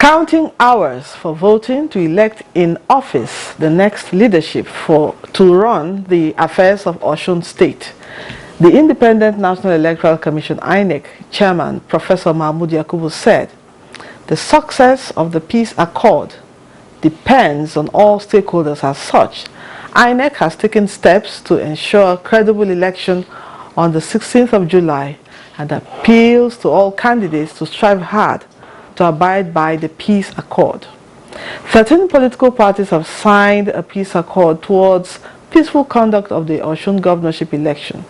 Counting hours for voting to elect in office the next leadership to run the affairs of Osun State, the Independent National Electoral Commission (INEC) chairman, Professor Mahmood Yakubu, said, "The success of the peace accord depends on all stakeholders. As such, INEC has taken steps to ensure credible election on the 16th of July and appeals to all candidates to strive hard to abide by the peace accord." 13 political parties have signed a peace accord towards peaceful conduct of the Osun governorship election.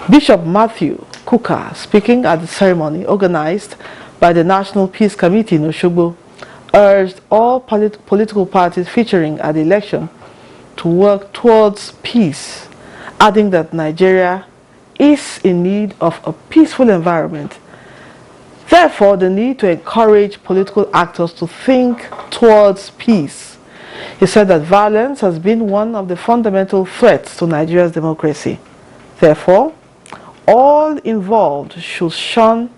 Bishop Matthew Kuka, speaking at the ceremony organized by the National Peace Committee in Osogbo, urged all political parties featuring at the election to work towards peace, adding that Nigeria is in need of a peaceful environment. Therefore, the need to encourage political actors to think towards peace. He said that violence has been one of the fundamental threats to Nigeria's democracy. Therefore, all involved should shun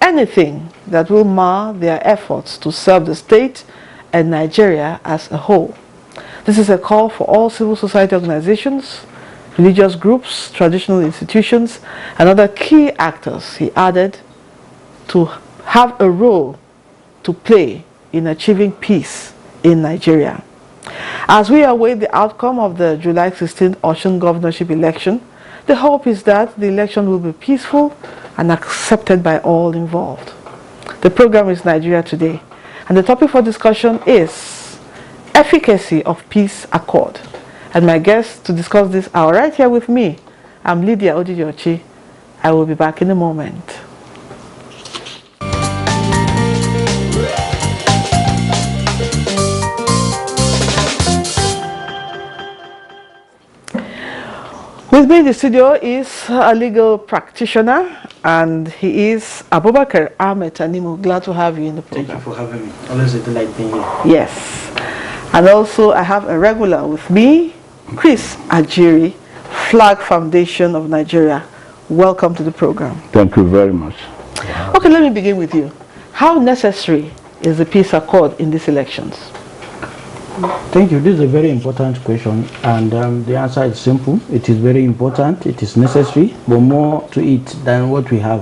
anything that will mar their efforts to serve the state and Nigeria as a whole. This is a call for all civil society organizations, religious groups, traditional institutions, and other key actors, he added, to have a role to play in achieving peace in Nigeria. As we await the outcome of the July 16th Osun governorship election, the hope is that the election will be peaceful and accepted by all involved. The program is Nigeria Today, and the topic for discussion is efficacy of peace accord. And my guests to discuss this are right here with me. I'm Lydia Odiyochi. I will be back in a moment. With me in the studio is a legal practitioner, and he is Abubakar Ahmed Tanimu. Glad to have you in the program. Thank you for having me. Always a delight being here. Yes. And also I have a regular with me, Chris Ajiri, Flag Foundation of Nigeria. Welcome to the program. Thank you very much. Okay, let me begin with you. How necessary is the peace accord in these elections? Thank you. This is a very important question, and the answer is simple. It is very important, it is necessary, but more to it than what we have.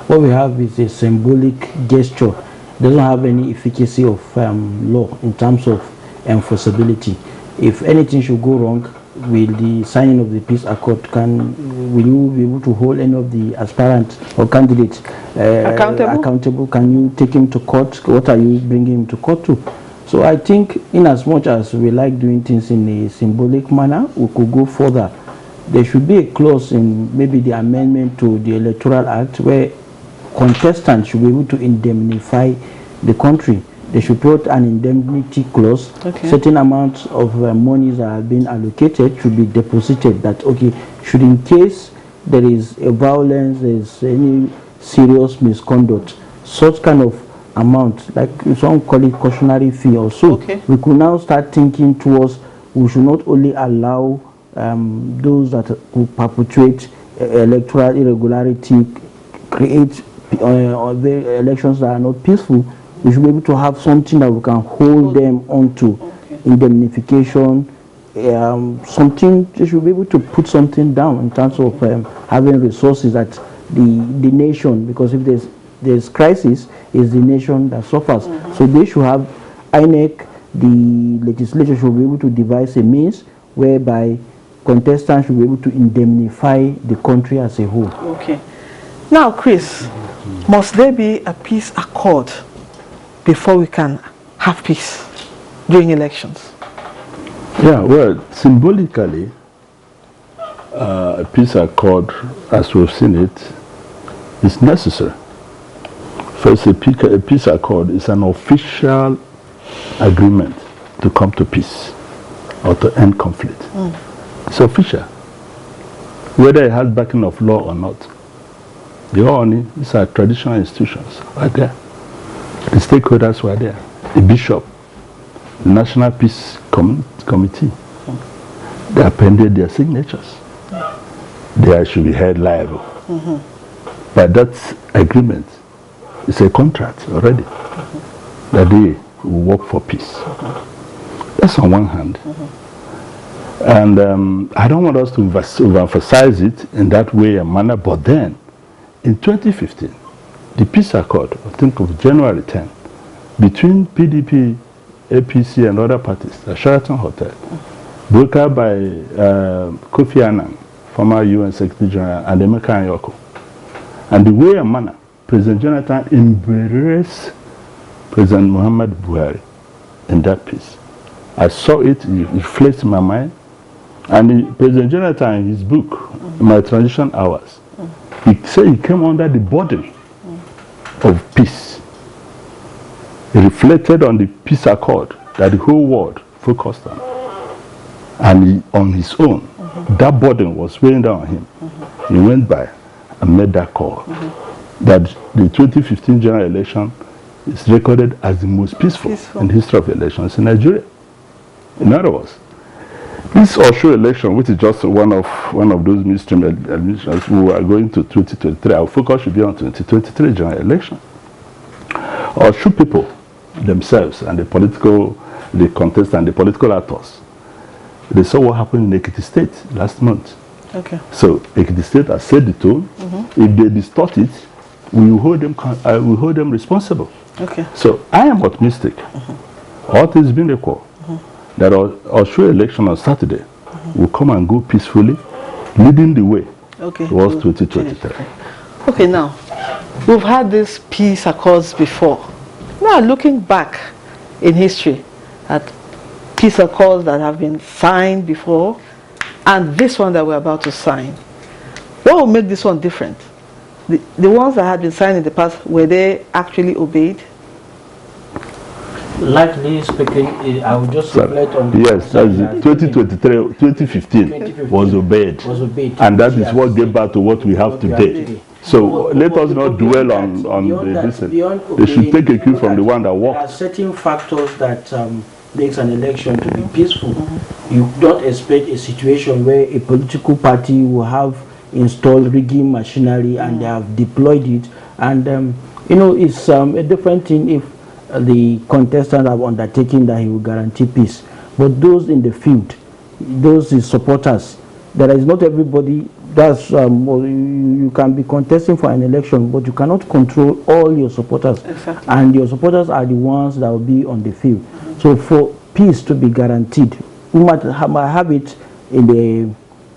What we have is a symbolic gesture. It doesn't have any efficacy of law in terms of enforceability. If anything should go wrong with the signing of the peace accord, will you be able to hold any of the aspirants or candidates accountable? Can you take him to court? What are you bringing him to court to? So I think in as much as we like doing things in a symbolic manner, we could go further. There should be a clause in maybe the amendment to the Electoral Act where contestants should be able to indemnify the country. They should put an indemnity clause. Okay. Certain amounts of monies that have been allocated should be deposited. That, okay, should in case there is a violence, there is any serious misconduct, such kind of amount, like some call it cautionary fee or so, okay, we could now start thinking towards, we should not only allow those that will perpetuate electoral irregularity, create elections that are not peaceful. We should be able to have something that we can hold them onto, okay, indemnification, something. They should be able to put something down in terms of having resources that the nation, because if there's crisis, is the nation that suffers. Mm-hmm. So they should have, INEC, the legislature should be able to devise a means whereby contestants should be able to indemnify the country as a whole. Okay. Now, Chris, must there be a peace accord before we can have peace during elections? Yeah, well, symbolically, a peace accord, as we've seen it, is necessary. First, a peace accord is an official agreement to come to peace or to end conflict. It's official. Whether it has backing of law or not. These are traditional institutions right there. The stakeholders were there. The bishop, the National Peace Committee, they appended their signatures. They should be held liable. But that agreement is a contract already. that they will work for peace. That's on one hand. And I don't want us to overemphasize it in that way and manner, but then in 2015, the peace accord, I think of January 10, between PDP, APC and other parties at Sheraton Hotel, brokered by Kofi Annan, former UN Secretary General, and Emeka Anyoko. And the way and manner President Jonathan embraced President Muhammad Buhari in that peace. I saw it reflect in my mind. And President Jonathan, in his book, My Transition Hours, he said he came under the burden of peace. He reflected on the peace accord that the whole world focused on. And he, on his own, that burden was weighing down on him. He went by and made that call that the 2015 general election is recorded as the most peaceful in the history of elections in Nigeria. In other words, this Osho election, which is just one of those midstream elections, we are going to 2023. Our focus should be on 2023 general election. Osho people themselves and the contestants and the political actors, they saw what happened in Ekiti State last month. Okay. So Ekiti State has set the tone. If they distort it, we will hold them responsible. Okay. So I am optimistic. All things being equal, that our show election on Saturday will come and go peacefully, leading the way towards 2023. Okay, now, we've had these peace accords before. Now, looking back in history at peace accords that have been signed before and this one that we're about to sign, what will make this one different? The ones that had been signed in the past, were they actually obeyed? Likely speaking, I would just reflect on the yes, that's 2015 was obeyed. And that is what gave back to what we have today. So let us not dwell on the listen. They should take a cue from the one that works. There are certain factors that makes an election to be peaceful. You don't expect a situation where a political party will have installed rigging machinery and they have deployed it. And it's a different thing if the contestant have undertaken that he will guarantee peace. But those in the field, those is supporters, there is not everybody. That's you can be contesting for an election, but you cannot control all your supporters. Exactly. And your supporters are the ones that will be on the field. So for peace to be guaranteed, we might have it in a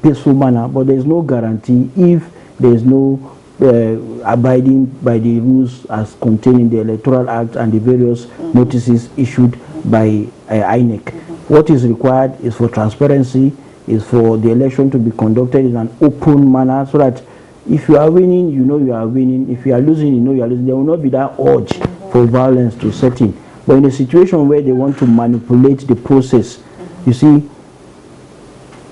peaceful manner, but there is no guarantee if there is no abiding by the rules as contained in the Electoral Act and the various notices issued by INEC. What is required is for transparency, is for the election to be conducted in an open manner, so that if you are winning, you know you are winning. If you are losing, you know you are losing. There will not be that urge for violence to set in. But in a situation where they want to manipulate the process, you see,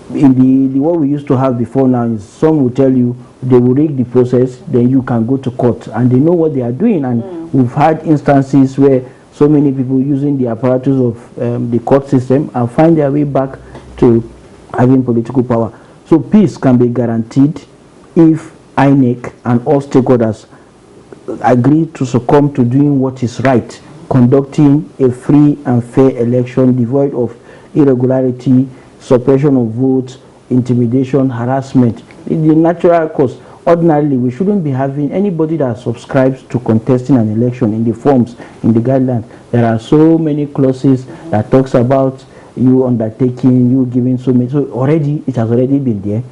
in the what we used to have before now is some will tell you they will rig the process, then you can go to court, and they know what they are doing. And we've had instances where so many people using the apparatus of the court system and find their way back to having political power. So peace can be guaranteed if INEC and all stakeholders agree to succumb to doing what is right, conducting a free and fair election devoid of irregularity, suppression of votes, intimidation, harassment. In the natural course, ordinarily we shouldn't be having anybody that subscribes to contesting an election in the forms, in the guidelines. There are so many clauses that talks about you undertaking, you giving so many. So already, it has already been there.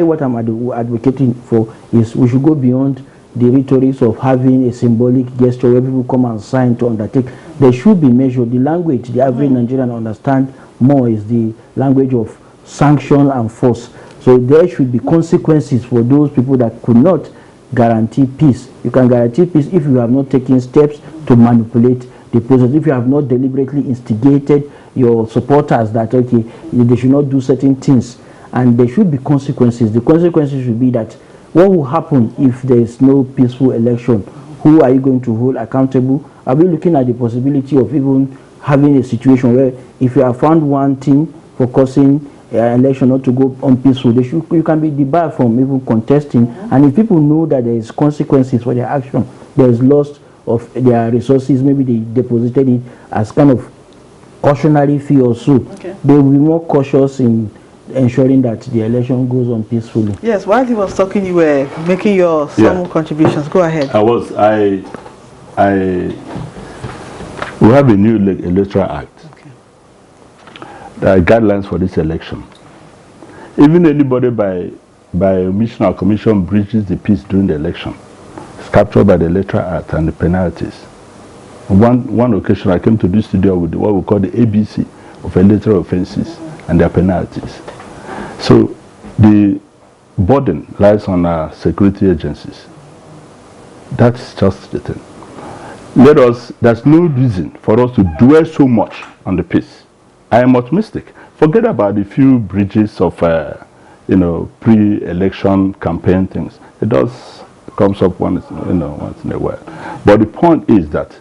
What I'm advocating for is we should go beyond the rhetorics of having a symbolic gesture where people come and sign to undertake. There should be measured. The language the average Nigerian understand more is the language of sanction and force. So there should be consequences for those people that could not guarantee peace. You can guarantee peace if you have not taken steps to manipulate the process, if you have not deliberately instigated your supporters that, okay, they should not do certain things. And there should be consequences. The consequences should be that what will happen if there is no peaceful election? Who are you going to hold accountable? Are we looking at the possibility of even having a situation where if you have found one thing for causing election not to go unpeaceful, you can be debarred from even contesting. And if people know that there is consequences for their action, there is loss of their resources, maybe they deposited it as kind of cautionary fee or so. Okay. They will be more cautious in ensuring that the election goes on peacefully. Yes, while he was talking, you were making your some contributions. Go ahead. We have a new electoral act. Okay. There are guidelines for this election. Even anybody by omission or commission breaches the peace during the election is captured by the electoral act and the penalties. One occasion I came to this studio with what we call the ABC of electoral offenses and their penalties. So the burden lies on our security agencies. That's just the thing. There's no reason for us to dwell so much on the peace. I am optimistic. Forget about the few breaches of, pre-election campaign things. It does comes up once in a while. But the point is that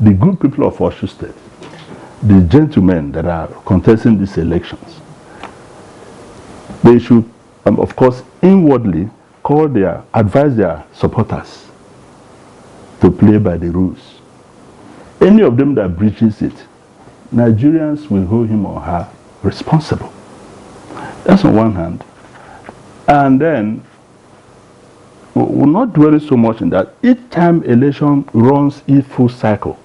the good people of Oshu State, the gentlemen that are contesting these elections, they should, of course, inwardly advise their supporters to play by the rules. Any of them that breaches it, Nigerians will hold him or her responsible. That's on one hand. And then, we're not dwelling so much in that. Each time election runs its full cycle,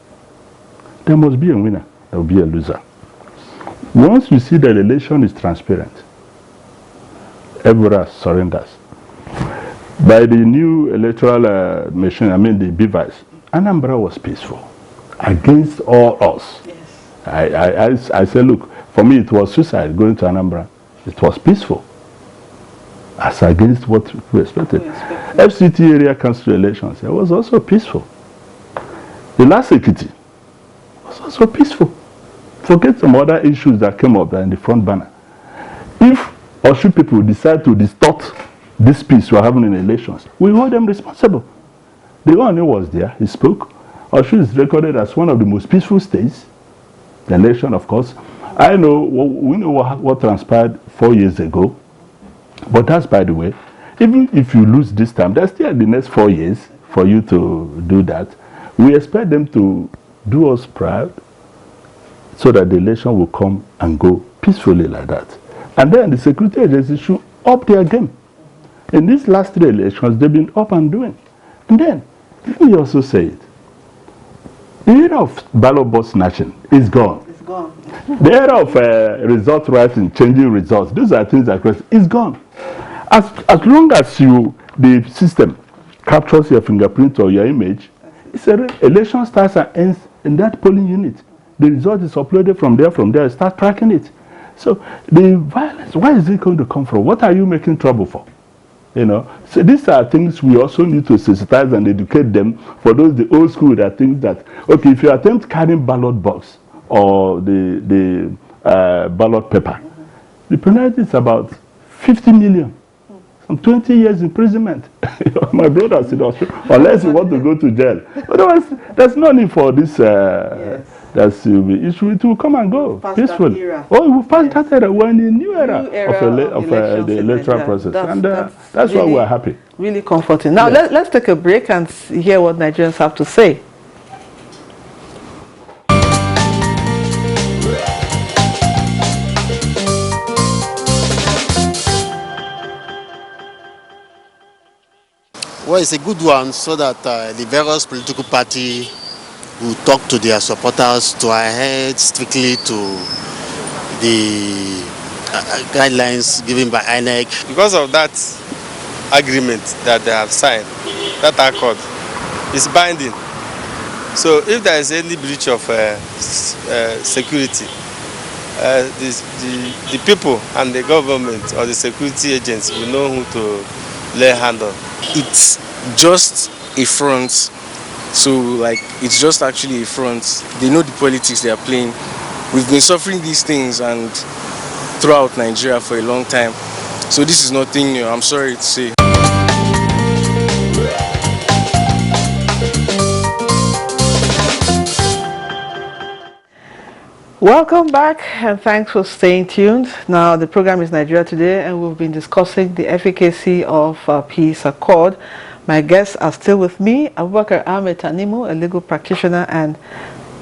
there must be a winner, there will be a loser. Once you see that the election is transparent, everyone surrenders. By the new electoral machine, the BVAS, Anambra was peaceful against all us. Yes. I said, look, for me it was suicide going to Anambra. It was peaceful as against what we expected. FCT area council elections, it was also peaceful. The last Ekiti was also peaceful. Forget some other issues that came up there in the front banner. If Oshu people decide to distort this peace we're having in elections, we hold them responsible. The one who was there, he spoke. Oshu is recorded as one of the most peaceful states. The election, of course. We know what transpired 4 years ago. But that's by the way. Even if you lose this time, there's still the next 4 years for you to do that. We expect them to do us proud so that the election will come and go peacefully like that. And then the security agencies should up their game. In these last 3 elections, they've been up and doing. And then, let me also say it. The era of ballot box snatching is gone. It's gone. The era of result writing, changing results, those are things that is gone. As long as the system captures your fingerprint or your image, it's election starts and ends in that polling unit. The result is uploaded from there, start tracking it. So the violence, where is it going to come from? What are you making trouble for? So these are things we also need to sensitize and educate them. For the old school that think that, okay, if you attempt carrying ballot box or the ballot paper, the penalty is about 50 million. Some 20 years imprisonment. My brother said, unless you want to go to jail. Otherwise, there's no need for this. It will come and go peacefully. We'll pass that era. We're in a new era of the electoral process. That's really, why we're happy. Really comforting. Now, let's take a break and hear what Nigerians have to say. Well, it's a good one so that the various political parties will talk to their supporters to adhere strictly to the guidelines given by INEC. Because of that agreement that they have signed, that accord is binding. So if there is any breach of security, the people and the government or the security agents will know who to lay hand on. It's just a front. So it's just actually a front. They know the politics they are playing. We've been suffering these things and throughout Nigeria for a long time. So this is nothing new, I'm sorry to say. Welcome back and thanks for staying tuned. Now the program is Nigeria Today and we've been discussing the efficacy of peace accord. My guests are still with me, Abubakar Ahmed Tanimu, a legal practitioner, and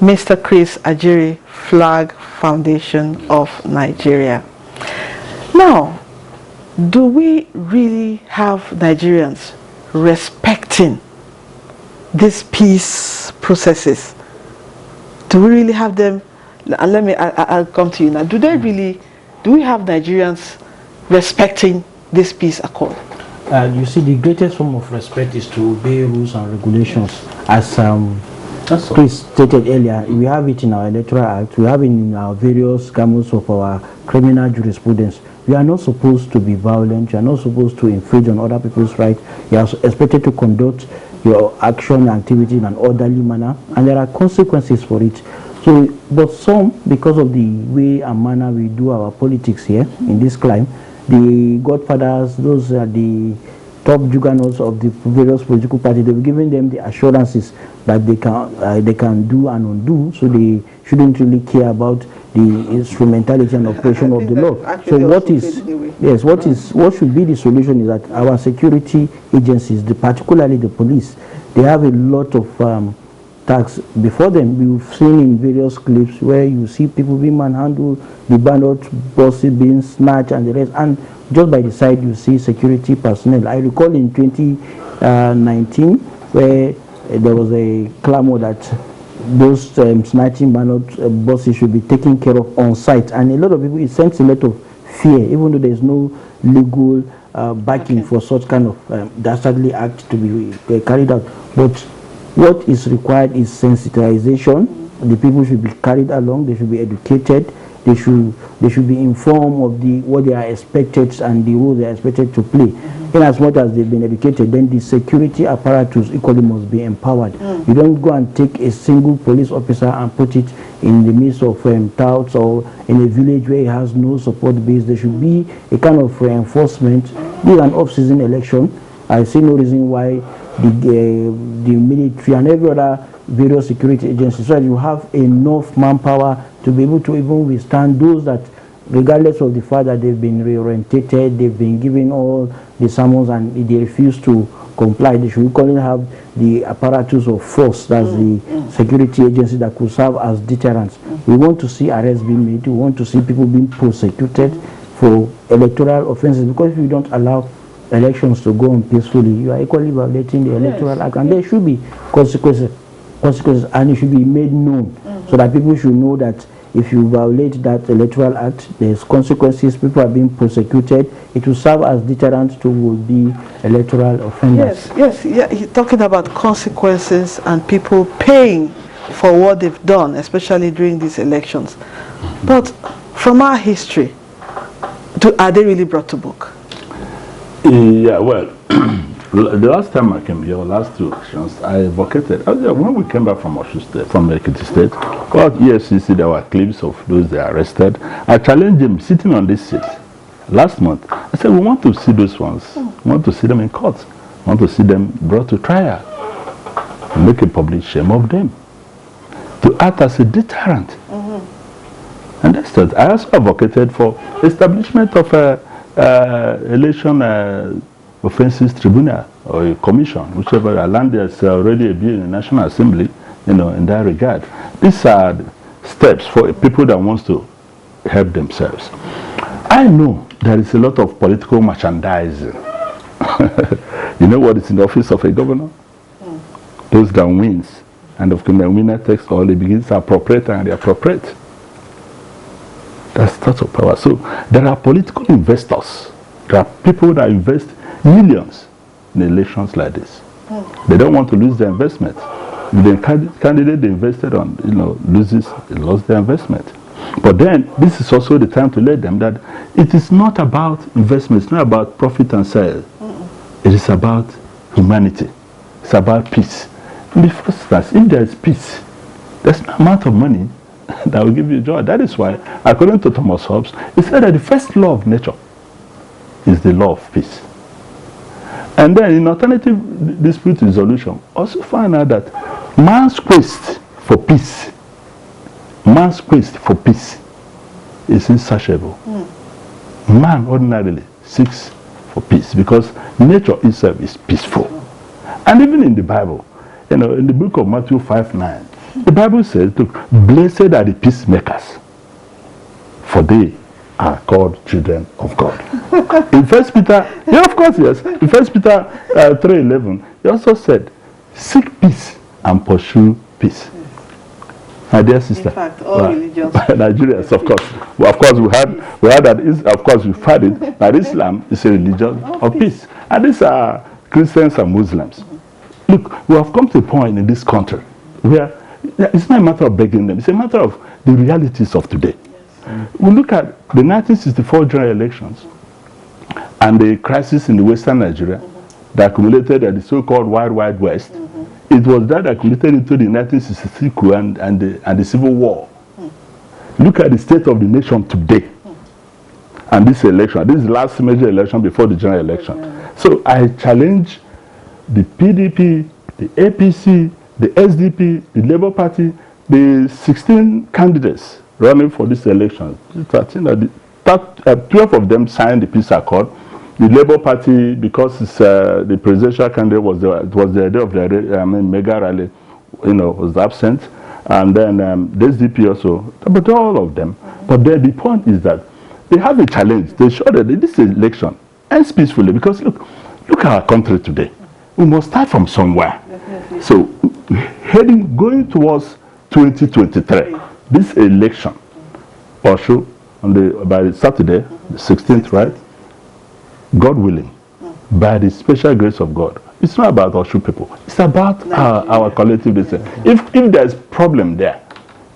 Mr. Chris Ajiri, Flag Foundation of Nigeria. Now, do we really have Nigerians respecting these peace processes? Do we really have them? I'll come to you now. Do we have Nigerians respecting this peace accord? You see, the greatest form of respect is to obey rules and regulations. As Chris stated earlier, we have it in our Electoral Act, we have it in our various gamut of our criminal jurisprudence. You are not supposed to be violent, you are not supposed to infringe on other people's rights. You are expected to conduct your action activity in an orderly manner, and there are consequences for it. So, but some, because of the way and manner we do our politics here in this climate, the godfathers, those are the top juggernauts of the various political parties, they've given them the assurances that they can do and undo, so they shouldn't really care about the instrumentality and operation of the law. So what should be the solution is that our security agencies, particularly the police, they have a lot of tax before them. We've seen in various clips where you see people being manhandled, the bandit buses being snatched and the rest, and just by the side you see security personnel. I recall in 2019 where there was a clamor that those snatching bandit buses should be taken care of on site, and a lot of people, it sends a lot of fear, even though there's no legal backing for such kind of dastardly act to be carried out. But what is required is sensitization. The people should be carried along, they should be educated, they should be informed of what they are expected and the role they are expected to play. In as much as they've been educated, then the security apparatus equally must be empowered. You don't go and take a single police officer and put it in the midst of touts or in a village where it has no support base. There should be a kind of reinforcement. This is an off-season election. I see no reason why the military and every other various security agencies, so that you have enough manpower to be able to even withstand those that, regardless of the fact that they've been reorientated, they've been given all the summons and they refuse to comply. They should equally have the apparatus of force, that's the security agency, that could serve as deterrents. We want to see arrests being made, we want to see people being prosecuted for electoral offenses, because if you don't allow elections to go on peacefully, you are equally violating the Electoral Act, and there should be consequences, and it should be made known so that people should know that if you violate that Electoral Act, there's consequences, people are being prosecuted. It will serve as deterrent to would-be electoral offenders. Yes, you're talking about consequences and people paying for what they've done, especially during these elections. But from our history, are they really brought to book? Yeah, well, the last time I came here, last 2 elections, I advocated, when we came back from Osun State, from Efficacy State, got EFCC, there were clips of those they arrested. I challenged them sitting on this seat last month. I said, we want to see those ones. We want to see them in court. We want to see them brought to trial. Make a public shame of them. To act as a deterrent. And that's that. I also advocated for establishment of election offences tribunal or a commission, whichever. I land there's already a bill in the National Assembly, in that regard. These are steps for people that wants to help themselves. I know there is a lot of political merchandising. You know what is in the office of a governor? Those that wins, and of course the winner takes all, the begins to appropriate and they appropriate. That's lots of power. So there are political investors. There are people that invest millions in elections like this. They don't want to lose their investment. If the candidate they invested on, loses, they lost their investment. But then this is also the time to let them that it is not about investment. It's not about profit and sale. It is about humanity. It's about peace. In the first class, if there is peace, there's no amount of money that will give you joy. That is why, according to Thomas Hobbes, he said that the first law of nature is the law of peace. And then in alternative dispute resolution, also find out that man's quest for peace is insatiable. Man ordinarily seeks for peace because nature itself is peaceful. And even in the Bible, you know, in the book of Matthew 5:9, the Bible says, look, blessed are the peacemakers, for they are called children of God. In 1 Peter, yeah, of course, yes. In 1 Peter 3:11, he also said, seek peace and pursue peace. My dear sister, In fact, all religions. Nigerians, of course. Well, of course, we had that. Of course, we've had it that Islam is a religion of peace, and these are Christians and Muslims. Look, we have come to a point in this country where it's not a matter of begging them; it's a matter of the realities of today. We look at the 1964 general elections and the crisis in the Western Nigeria that accumulated at the so-called Wild West. It was that accumulated into the 1963 coup and the Civil War. Look at the state of the nation today. And this election, this is the last major election before the general election. So I challenge the PDP, the APC, the SDP, the Labour Party, the 16 candidates running for this election. 12 of them signed the peace accord. The Labour Party, because it's, the presidential candidate was the day of the mega rally, you know, was absent, and then the SDP also. But all of them. But then the point is that they have a challenge. They show that this election ends peacefully because look at our country today. We must start from somewhere. Definitely. So, going towards 2023, this election, also by Saturday, the 16th, right? God willing, by the special grace of God. It's not about Oshu people. It's about our collective decision. If there's problem there,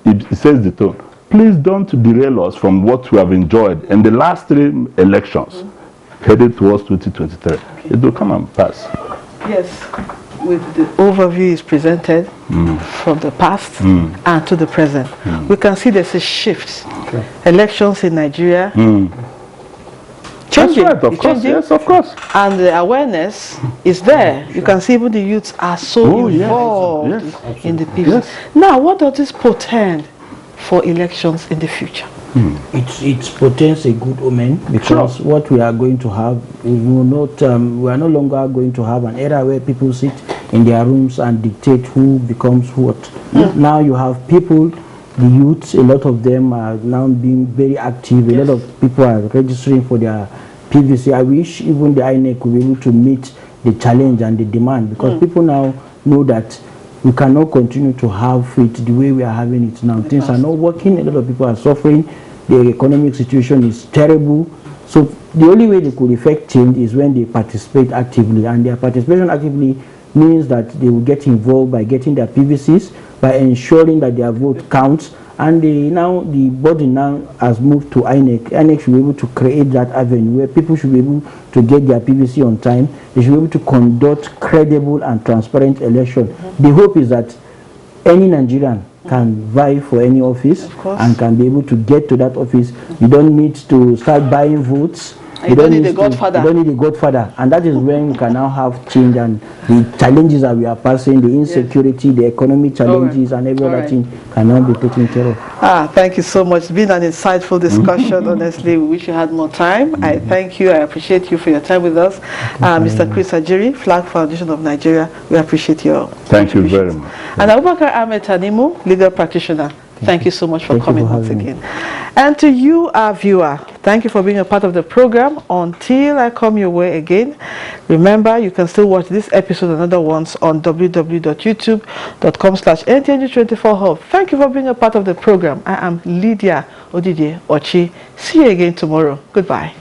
it says the tone. Please don't derail us from what we have enjoyed in the last 3 elections, headed towards 2023. Okay. It will come and pass. Yes, with the overview is presented from the past and to the present. We can see there's a shift. Okay. Elections in Nigeria. Changing. That's right, of course, yes, of course. And the awareness is there. You can see even the youths are so involved in the people. Yes. Now, what does this portend for elections in the future? It portends a good omen because what we are going to have, we are no longer going to have an era where people sit in their rooms and dictate who becomes what. Now you have people, the youths, a lot of them are now being very active. A lot of people are registering for their PVC. I wish even the INEC would be able to meet the challenge and the demand because people now know that we cannot continue to have it the way we are having it now. Things are not working. A lot of people are suffering. The economic situation is terrible. So the only way they could effect change is when they participate actively. And their participation actively means that they will get involved by getting their PVCs, by ensuring that their vote counts. And the body now has moved to INEC. INEC should be able to create that avenue where people should be able to get their PVC on time. They should be able to conduct credible and transparent election. The hope is that any Nigerian can vie for any office and can be able to get to that office. You don't need to start buying votes. You don't need a godfather. You don't need a godfather. And that is when we can now have change and the challenges that we are passing, the insecurity, the economic challenges and every other thing can now be taken care of. Thank you so much. It's been an insightful discussion. Honestly, we wish you had more time. I thank you. I appreciate you for your time with us. Mr. Chris Ajiri, Flag Foundation of Nigeria, we appreciate your Thank you very much. And Abubakar Ahmed Tanimu, legal practitioner. Thank you so much for coming once again. And to you, our viewer, thank you for being a part of the program. Until I come your way again, remember you can still watch this episode and other ones on www.youtube.com/NTNG24hub. Thank you for being a part of the program. I am Lydia Odide Ochi. See you again tomorrow. Goodbye.